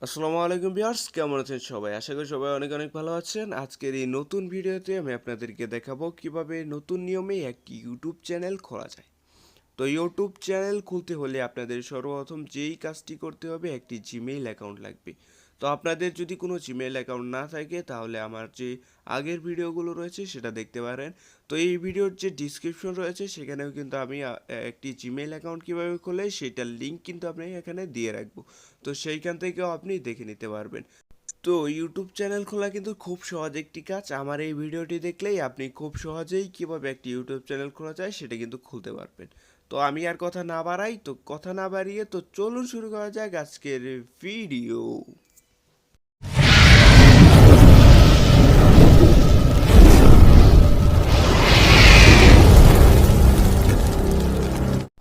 আসসালামু আলাইকুম ভিউয়ার্স, কেমন আছেন সবাই? আশা করি সবাই অনেক অনেক ভালো আছেন। আজকের এই নতুন ভিডিওতে আমি আপনাদেরকে দেখাবো কিভাবে নতুন নিয়মে একটি ইউটিউব চ্যানেল খোলা যায়। তো ইউটিউব চ্যানেল খুলতে হলে আপনাদের সর্বপ্রথম যেই কাজটি করতে হবে, একটি জিমেইল অ্যাকাউন্ট লাগবে। তো আপনাদের যদি কোনো জিমেইল অ্যাকাউন্ট না থাকে তাহলে আমার যে আগের ভিডিওগুলো রয়েছে সেটা দেখতে পারেন। তো এই ভিডিওর যে ডিসক্রিপশন রয়েছে সেখানেও কিন্তু আমি একটি জিমেইল অ্যাকাউন্ট কীভাবে খোলে সেটার লিঙ্ক কিন্তু আপনি এখানে দিয়ে রাখবো। তো সেইখান থেকেও আপনি দেখে নিতে পারবেন। তো ইউটিউব চ্যানেল খোলা কিন্তু খুব সহজ একটি কাজ। আমার এই ভিডিওটি দেখলেই আপনি খুব সহজেই কিভাবে একটি ইউটিউব চ্যানেল খোলা যায় সেটা কিন্তু খুলতে পারবেন। তো আমি আর কথা না বাড়িয়ে তো চলুন শুরু করা যাক আজকের ভিডিও।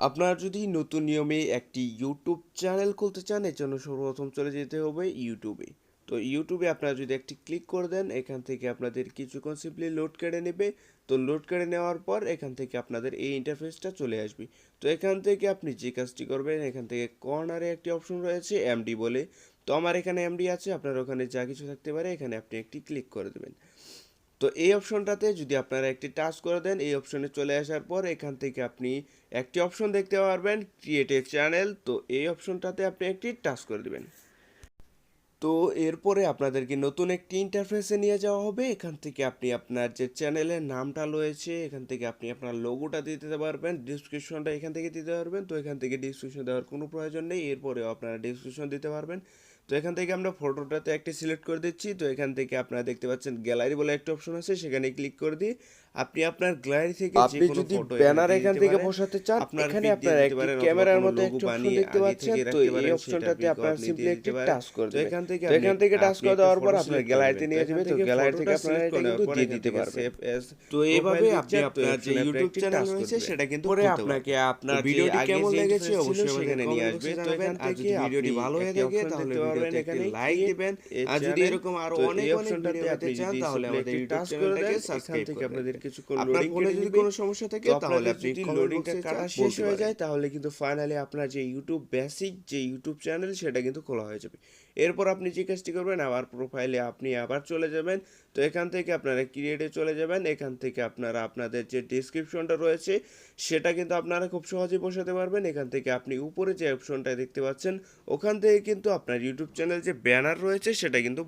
আপনারা যদি নতুন নিয়মে একটি ইউটিউব চ্যানেল খুলতে চান এর জন্য সর্বপ্রথম চলে যেতে হবে ইউটিউবে। তো ইউটিউবে আপনারা যদি একটি ক্লিক করে দেন এখান থেকে আপনাদের কিছুক্ষণ সিম্পলি লোড কেড়ে নেবে। তো লোড কেড়ে নেওয়ার পর এখান থেকে আপনাদের এই ইন্টারফেসটা চলে আসবে। তো এখান থেকে আপনি যে কাজটি করবেন, এখান থেকে কর্নারে একটি অপশন রয়েছে এমডি বলে। তো আমার এখানে এমডি আছে, আপনার ওখানে যা কিছু থাকতে পারে এখানে আপনি একটি ক্লিক করে দেবেন। তো এই অপশনটাতে যদি আপনারা একটি টাচ করে দেন, এই অপশনে চলে আসার পর এখান থেকে আপনি একটি অপশন দেখতে পারবেন ক্রিয়েট এ চ্যানেল। তো এই অপশনটাতে আপনি একটি টাচ করে দেবেন। তো এরপরে আপনাদেরকে নতুন একটি ইন্টারফেসে নিয়ে যাওয়া হবে। এখান থেকে আপনি আপনার যে চ্যানেলের নামটা রয়েছে এখান থেকে আপনি আপনার লোগোটা দিতে পারবেন, ডিসক্রিপশনটা এখান থেকে দিতে পারবেন। তো এখান থেকে ডিসক্রিপশন দেওয়ার কোনো প্রয়োজন নেই, এরপরেও আপনারা ডিসক্রিপশন দিতে পারবেন। তো এখান থেকে আমরা ফটোটাতে একটি সিলেক্ট করে দিচ্ছি। তো এখান থেকে আপনারা দেখতে পাচ্ছেন গ্যালারি বলে একটা অপশন আছে, সেখানে ক্লিক করে দিয়ে আপনি আপনার গ্যালারি থেকে যে আপনি কোনো যদি ফটো এখানে ব্যানার দিয়ে এখান দিতে থেকে পারেন। বসাতে চান, আপনার এখানে পিক দিয়ে আপনারা দিতে একটি পারেন অথবা ক্যামেরার কোনো মতো লোগো একটি অপশন বানিয়ে দেখতে আগে পাচ্ছেন। থেকে তো রাখতে এই পারেন, সেটার অপশনটাতে পিকও আপনারা আপনি সিম্পলি দিয়ে একটি দিতে পারেন। টাচ করে তো দেবেন। এখান থেকে তো আপনি এখান থেকে টাচ আপনি করে একটা দেওয়ার পর ফটো আপনার সিলেক্ট করে গ্যালারিতে নেবেন। তো নিয়ে এখান যাবে। তো থেকে গ্যালারি থেকে ফটোটা আপনারা সিলেক্ট এটা করে নেওয়ার কিন্তু পর দিয়ে এখান দিতে থেকে পারবেন। সেভ এজ তো প্রোফাইল এইভাবে আপনি পিকচার, তো আপনার যে অপশনে আপনি ইউটিউব একটি চ্যানেল টাচ করে রয়েছে দিবেন। সেটা কিন্তু পরে খুলতে আপনাকে পারবেন। তো আপনার যে ভিডিওটি আগে কেমন যে লেগেছে ইন্টারফেস ছিল অবশ্যই আমাদের সেখানে নিয়ে কমেন্ট আসবে। বক্সে তো জানাবেন। এখান আর থেকে যদি আপনি ভিডিওটি ভালো হয়ে একটি থাকে অপশন তাহলে দেখতে পারবেন, ভিডিওতে একটি এখানে লাইক ক্রিয়েট দিবেন। এ আর যদি চ্যানেল। এরকম আরো তো অনেক এই অনেক অপশনটাতে ভিডিও পেতে আপনি চান যদি তাহলে সিম্পলি আমাদের একটি ইউটিউব টাচ করে চ্যানেলটাকে দেন, এখান সাবস্ক্রাইব থেকে করে আপনাদের রাখবেন। কিছুক্ষণ আপনার লোডিং ফোনে কেটে যদি নিবে। কোনো সমস্যা তো থাকে তাহলে আপনাদের আপনি যদি কমেন্ট লোডিংটা বক্সে কাটা চাপ শেষ বলতে হয়ে পারেন। যায় তাহলে কিন্তু ফাইনালি আপনার যে ইউটিউব বেসিক যে ইউটিউব চ্যানেল সেটা কিন্তু খোলা হয়ে যাবে। এরপর আপনি যে কাজটি করবেন, আবার প্রোফাইলে আপনি আবার চলে যাবেন। তো এখান থেকে আপনারা ক্রিয়েটে চলে যাবেন। এখান থেকে আপনারা আপনাদের যে ডেসক্রিপশনটা রয়েছে সেটা কিন্তু আপনারা খুব সহজেই বসাতে পারবেন। এখান থেকে আপনি উপরে যে অপশনটা দেখতে পাচ্ছেন ওখান থেকে কিন্তু আপনার ইউটিউব চ্যানেল যে ব্যানার রয়েছে সেটা কিন্তু